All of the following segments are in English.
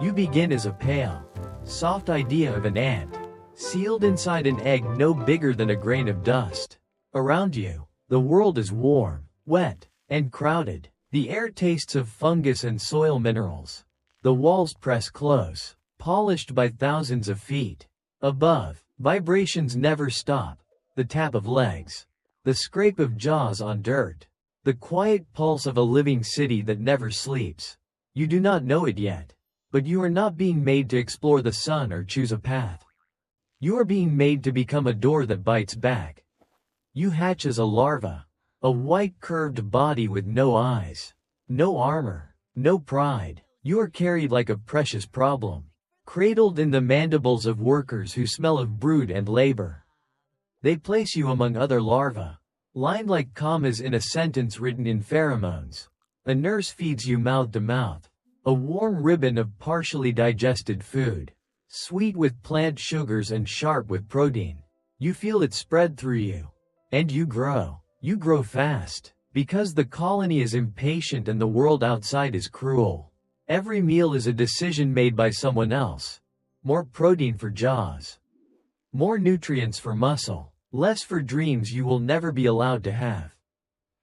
You begin as a pale, soft idea of an ant, sealed inside an egg no bigger than a grain of dust. Around you, the world is warm, wet, and crowded. The air tastes of fungus and soil minerals. The walls press close, polished by thousands of feet. Above, vibrations never stop. The tap of legs, the scrape of jaws on dirt, the quiet pulse of a living city that never sleeps. You do not know it yet, but you are not being made to explore the sun or choose a path. You are being made to become a door that bites back. You hatch as a larva, a white curved body with no eyes, no armor, no pride. You are carried like a precious problem, cradled in the mandibles of workers who smell of brood and labor. They place you among other larvae, lined like commas in a sentence written in pheromones. A nurse feeds you mouth to mouth, a warm ribbon of partially digested food, sweet with plant sugars and sharp with protein. You feel it spread through you. And you grow. You grow fast, because the colony is impatient and the world outside is cruel. Every meal is a decision made by someone else. More protein for jaws. More nutrients for muscle. Less for dreams you will never be allowed to have.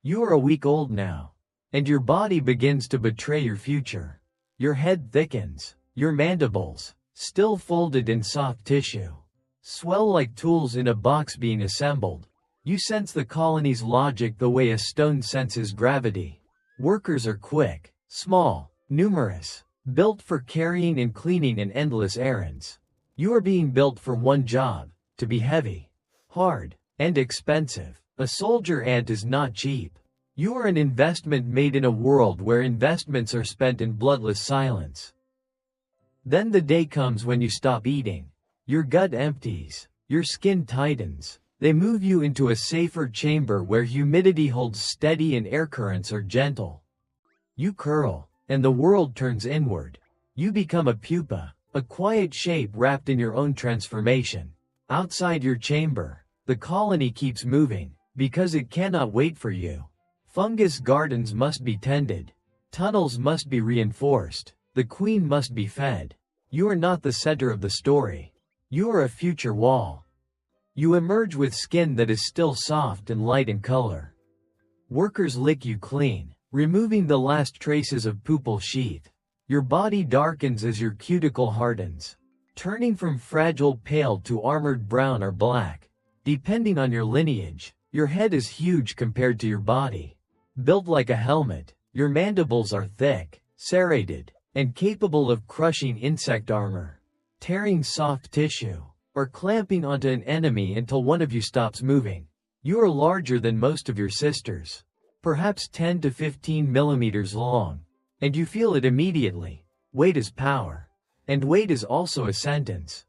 You are a week old now, and your body begins to betray your future. Your head thickens. Your mandibles, still folded in soft tissue, swell like tools in a box being assembled. You sense the colony's logic the way a stone senses gravity. Workers are quick, small, numerous, built for carrying and cleaning and endless errands. You are being built for one job, to be heavy, hard, and expensive. A soldier ant is not cheap. You are an investment made in a world where investments are spent in bloodless silence. Then the day comes when you stop eating. Your gut empties, your skin tightens. They move you into a safer chamber where humidity holds steady and air currents are gentle. You curl, and the world turns inward. You become a pupa, a quiet shape wrapped in your own transformation. Outside your chamber, the colony keeps moving, because it cannot wait for you. Fungus gardens must be tended. Tunnels must be reinforced. The queen must be fed. You are not the center of the story. You are a future wall. You emerge with skin that is still soft and light in color. Workers lick you clean, removing the last traces of pupal sheath. Your body darkens as your cuticle hardens, turning from fragile pale to armored brown or black, depending on your lineage. Your head is huge compared to your body. Built like a helmet, your mandibles are thick, serrated, and capable of crushing insect armor, tearing soft tissue, or clamping onto an enemy until one of you stops moving. You are larger than most of your sisters, perhaps 10 to 15 millimeters long, and you feel it immediately. Weight is power, and weight is also a sentence.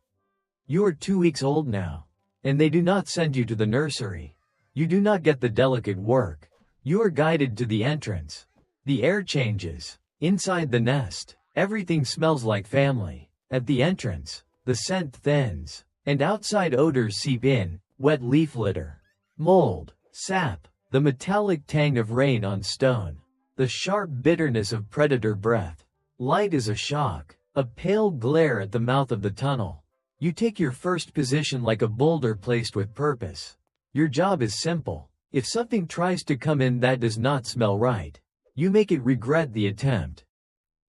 You are 2 weeks old now, and they do not send you to the nursery. You do not get the delicate work. You are guided to the entrance. The air changes. Inside the nest, everything smells like family. At the entrance, the scent thins, and outside odors seep in: wet leaf litter, mold, sap, the metallic tang of rain on stone, the sharp bitterness of predator breath. Light is a shock, a pale glare at the mouth of the tunnel. You take your first position like a boulder placed with purpose. Your job is simple. If something tries to come in that does not smell right, you make it regret the attempt.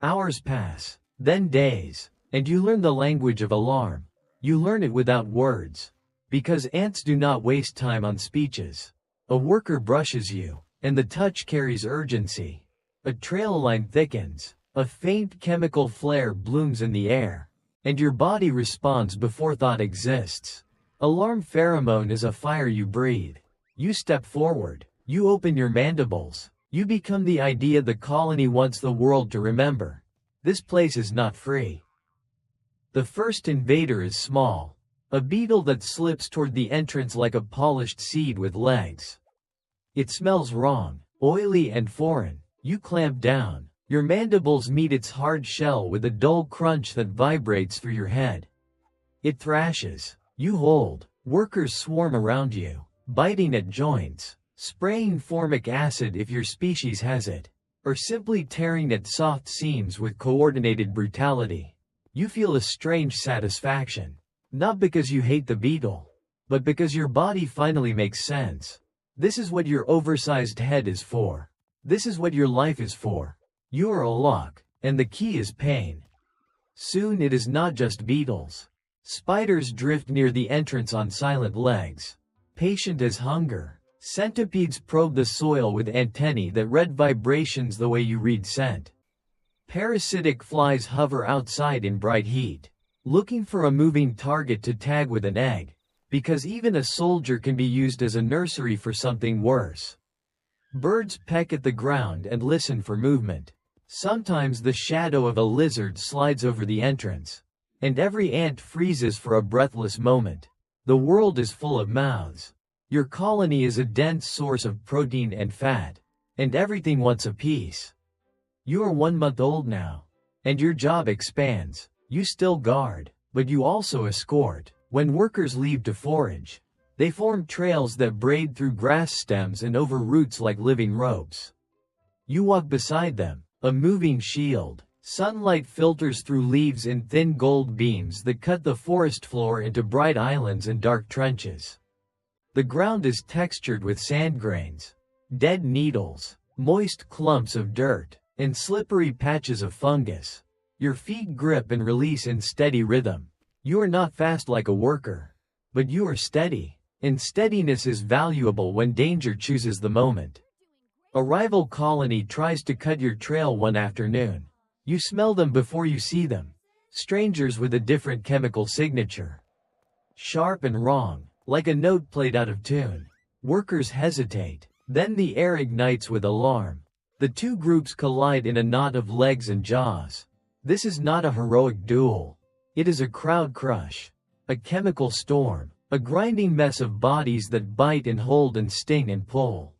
Hours pass, then days, and you learn the language of alarm. You learn it without words, because ants do not waste time on speeches. A worker brushes you, and the touch carries urgency. A trail line thickens, a faint chemical flare blooms in the air, and your body responds before thought exists. Alarm pheromone is a fire you breathe. You step forward, you open your mandibles, you become the idea the colony wants the world to remember. This place is not free. The first invader is small, a beetle that slips toward the entrance like a polished seed with legs. It smells wrong, oily and foreign. You clamp down. Your mandibles meet its hard shell with a dull crunch that vibrates through your head. It thrashes. You hold. Workers swarm around you, biting at joints, spraying formic acid if your species has it, or simply tearing at soft seams with coordinated brutality. You feel a strange satisfaction. Not because you hate the beetle, but because your body finally makes sense. This is what your oversized head is for. This is what your life is for. You are a lock, and the key is pain. Soon it is not just beetles. Spiders drift near the entrance on silent legs, patient as hunger. Centipedes probe the soil with antennae that read vibrations the way you read scent. Parasitic flies hover outside in bright heat, looking for a moving target to tag with an egg, because even a soldier can be used as a nursery for something worse. Birds peck at the ground and listen for movement. Sometimes the shadow of a lizard slides over the entrance, and every ant freezes for a breathless moment. The world is full of mouths. Your colony is a dense source of protein and fat, and everything wants a piece. You are 1 month old now, and your job expands. You still guard, but you also escort. When workers leave to forage, they form trails that braid through grass stems and over roots like living ropes. You walk beside them, a moving shield. Sunlight filters through leaves in thin gold beams that cut the forest floor into bright islands and dark trenches. The ground is textured with sand grains, dead needles, moist clumps of dirt, and slippery patches of fungus. Your feet grip and release in steady rhythm. You are not fast like a worker, but you are steady, and steadiness is valuable when danger chooses the moment. A rival colony tries to cut your trail one afternoon. You smell them before you see them. Strangers with a different chemical signature. Sharp and wrong, like a note played out of tune. Workers hesitate. Then the air ignites with alarm. The two groups collide in a knot of legs and jaws. This is not a heroic duel. It is a crowd crush. A chemical storm. A grinding mess of bodies that bite and hold and sting and pull.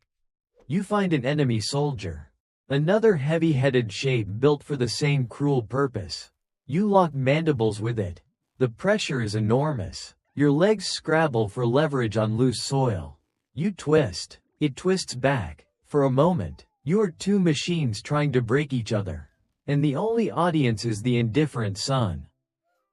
You find an enemy soldier. Another heavy-headed shape built for the same cruel purpose. You lock mandibles with it. The pressure is enormous. Your legs scrabble for leverage on loose soil. You twist. It twists back. For a moment, you are two machines trying to break each other. And the only audience is the indifferent sun.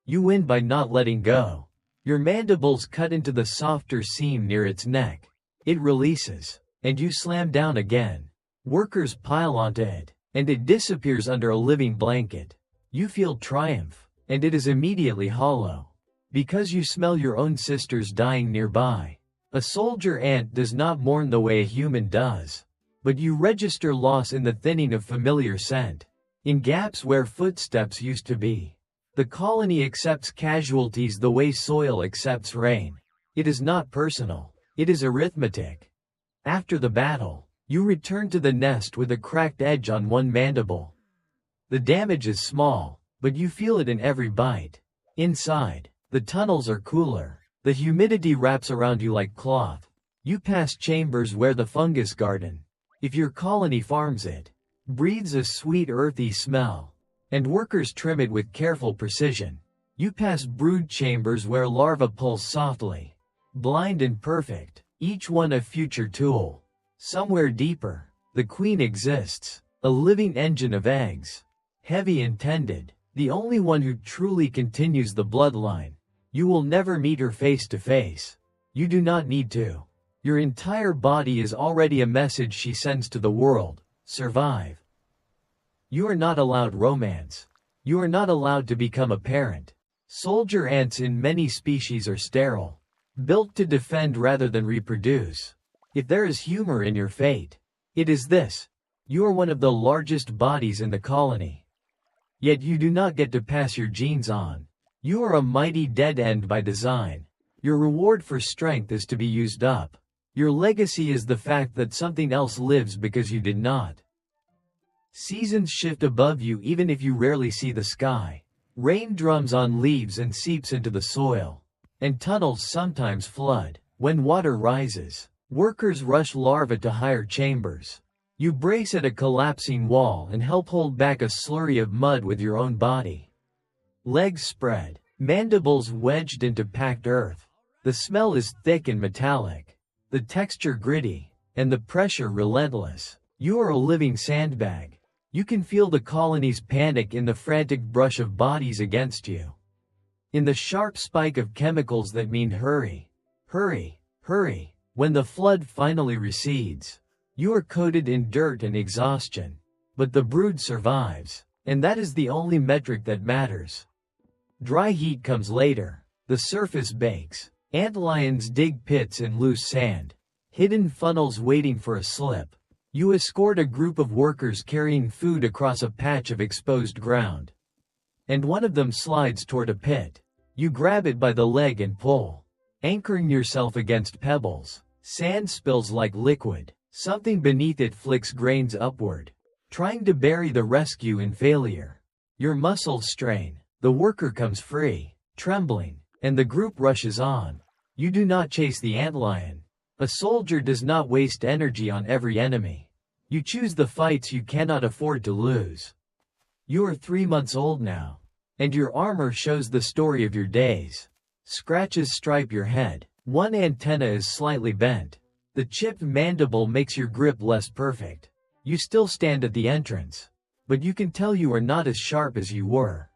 You win by not letting go. Your mandibles cut into the softer seam near its neck. It releases, and you slam down again. Workers pile onto it, and it disappears under a living blanket. You feel triumph, and it is immediately hollow. Because you smell your own sisters dying nearby. A soldier ant does not mourn the way a human does. But you register loss in the thinning of familiar scent. In gaps where footsteps used to be. The colony accepts casualties the way soil accepts rain. It is not personal. It is arithmetic. After the battle, you return to the nest with a cracked edge on one mandible. The damage is small, but you feel it in every bite. Inside, the tunnels are cooler. The humidity wraps around you like cloth. You pass chambers where the fungus garden, if your colony farms it, breathes a sweet earthy smell, and workers trim it with careful precision. You pass brood chambers where larvae pulse softly, blind and perfect, each one a future tool. Somewhere deeper, the queen exists, a living engine of eggs, heavy and tended, the only one who truly continues the bloodline. You will never meet her face to face. You do not need to. Your entire body is already a message she sends to the world. Survive. You are not allowed romance. You are not allowed to become a parent. Soldier ants in many species are sterile, built to defend rather than reproduce. If there is humor in your fate, it is this. You are one of the largest bodies in the colony. Yet you do not get to pass your genes on. You are a mighty dead end by design. Your reward for strength is to be used up. Your legacy is the fact that something else lives because you did not. Seasons shift above you even if you rarely see the sky. Rain drums on leaves and seeps into the soil. And tunnels sometimes flood. When water rises, workers rush larvae to higher chambers. You brace at a collapsing wall and help hold back a slurry of mud with your own body. Legs spread, mandibles wedged into packed earth. The smell is thick and metallic, the texture gritty, and the pressure relentless. You are a living sandbag. You can feel the colony's panic in the frantic brush of bodies against you. In the sharp spike of chemicals that mean hurry, hurry, hurry. When the flood finally recedes, you are coated in dirt and exhaustion. But the brood survives, and that is the only metric that matters. Dry heat comes later. The surface bakes. Antlions dig pits in loose sand. Hidden funnels waiting for a slip. You escort a group of workers carrying food across a patch of exposed ground. And one of them slides toward a pit. You grab it by the leg and pull. Anchoring yourself against pebbles. Sand spills like liquid. Something beneath it flicks grains upward. Trying to bury the rescue in failure. Your muscles strain. The worker comes free, trembling, and the group rushes on. You do not chase the antlion. A soldier does not waste energy on every enemy. You choose the fights you cannot afford to lose. You are 3 months old now, and your armor shows the story of your days. Scratches stripe your head. One antenna is slightly bent. The chipped mandible makes your grip less perfect. You still stand at the entrance, but you can tell you are not as sharp as you were.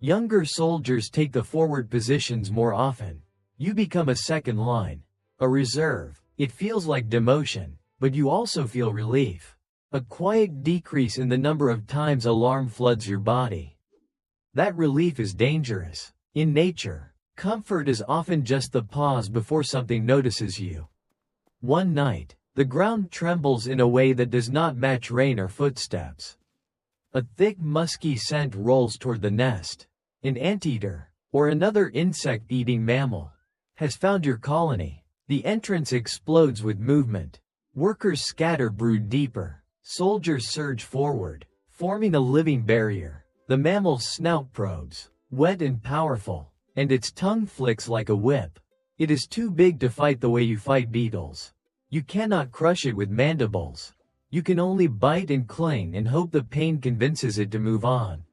Younger soldiers take the forward positions more often. You become a second line. A reserve. It feels like demotion, but you also feel relief. A quiet decrease in the number of times alarm floods your body. That relief is dangerous. In nature, comfort is often just the pause before something notices you. One night, the ground trembles in a way that does not match rain or footsteps. A thick musky scent rolls toward the nest. An anteater, or another insect-eating mammal, has found your colony. The entrance explodes with movement. Workers scatter brood deeper. Soldiers surge forward, forming a living barrier. The mammal's snout probes, wet and powerful, and its tongue flicks like a whip. It is too big to fight the way you fight beetles. You cannot crush it with mandibles. You can only bite and cling and hope the pain convinces it to move on.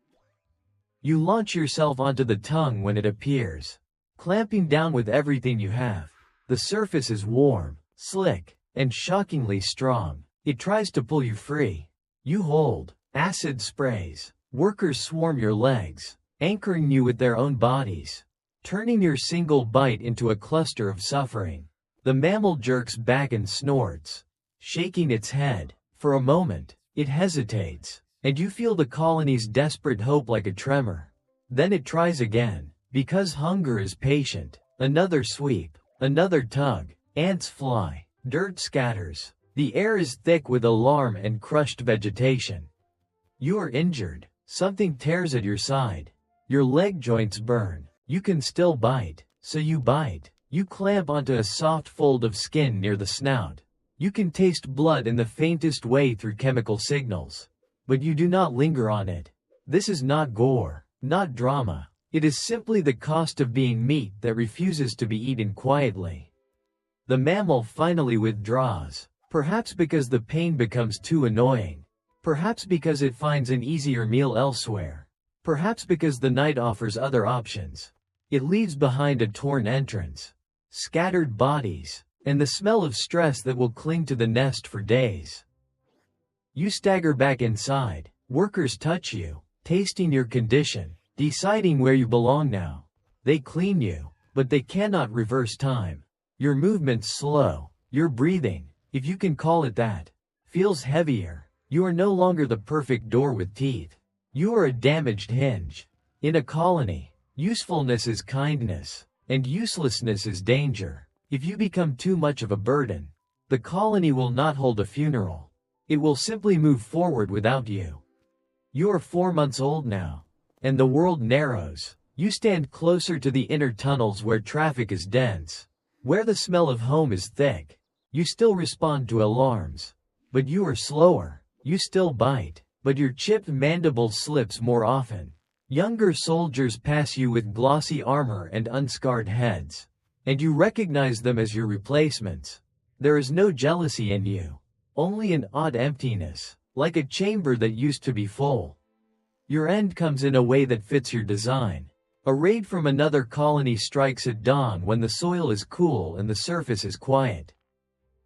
You launch yourself onto the tongue when it appears, clamping down with everything you have. The surface is warm, slick, and shockingly strong. It tries to pull you free. You hold. Acid sprays. Workers swarm your legs, anchoring you with their own bodies, turning your single bite into a cluster of suffering. The mammal jerks back and snorts, shaking its head. For a moment, it hesitates, and you feel the colony's desperate hope like a tremor. Then it tries again, because hunger is patient. Another sweep. Another tug. Ants fly. Dirt scatters. The air is thick with alarm and crushed vegetation. You are injured. Something tears at your side. Your leg joints burn. You can still bite, so you bite. You clamp onto a soft fold of skin near the snout. You can taste blood in the faintest way through chemical signals. But you do not linger on it. This is not gore, not drama. It is simply the cost of being meat that refuses to be eaten quietly. The mammal finally withdraws, perhaps because the pain becomes too annoying, perhaps because it finds an easier meal elsewhere, perhaps because the night offers other options. It leaves behind a torn entrance, scattered bodies, and the smell of stress that will cling to the nest for days. You stagger back inside. Workers touch you, tasting your condition, deciding where you belong now. They clean you, but they cannot reverse time. Your movements slow. Your breathing, if you can call it that, feels heavier. You are no longer the perfect door with teeth. You are a damaged hinge. In a colony, usefulness is kindness, and uselessness is danger. If you become too much of a burden, the colony will not hold a funeral. It will simply move forward without you. You are 4 months old now, and the world narrows. You stand closer to the inner tunnels where traffic is dense, where the smell of home is thick. You still respond to alarms, but you are slower. You still bite, but your chipped mandible slips more often. Younger soldiers pass you with glossy armor and unscarred heads, and you recognize them as your replacements. There is no jealousy in you, only an odd emptiness, like a chamber that used to be full. Your end comes in a way that fits your design. A raid from another colony strikes at dawn when the soil is cool and the surface is quiet.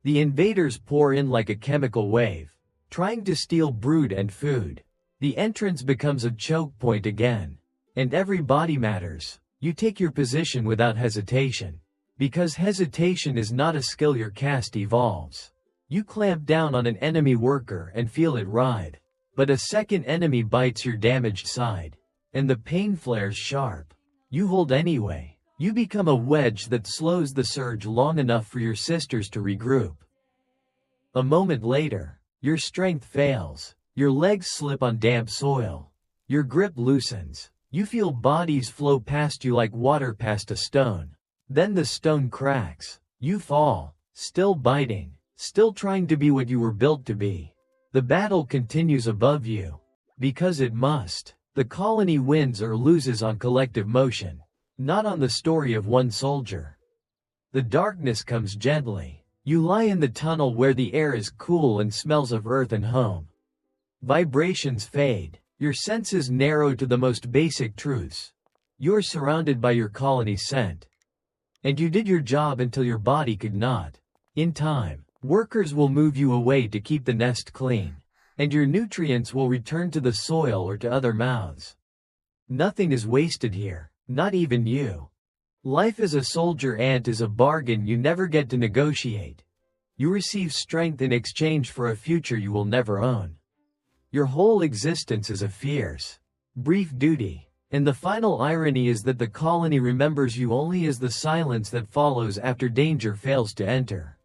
The invaders pour in like a chemical wave, trying to steal brood and food. The entrance becomes a choke point again. And every body matters. You take your position without hesitation. Because hesitation is not a skill your caste evolves. You clamp down on an enemy worker and feel it ride. But a second enemy bites your damaged side. And the pain flares sharp. You hold anyway. You become a wedge that slows the surge long enough for your sisters to regroup. A moment later, your strength fails. Your legs slip on damp soil. Your grip loosens. You feel bodies flow past you like water past a stone. Then the stone cracks. You fall, still biting, still trying to be what you were built to be. The battle continues above you. Because it must. The colony wins or loses on collective motion, not on the story of one soldier. The darkness comes gently. You lie in the tunnel where the air is cool and smells of earth and home. Vibrations fade. Your senses narrow to the most basic truths. You're surrounded by your colony's scent. And you did your job until your body could not. In time, workers will move you away to keep the nest clean. And your nutrients will return to the soil or to other mouths. Nothing is wasted here, not even you. Life as a soldier ant is a bargain you never get to negotiate. You receive strength in exchange for a future you will never own. Your whole existence is a fierce, brief duty, and the final irony is that the colony remembers you only as the silence that follows after danger fails to enter.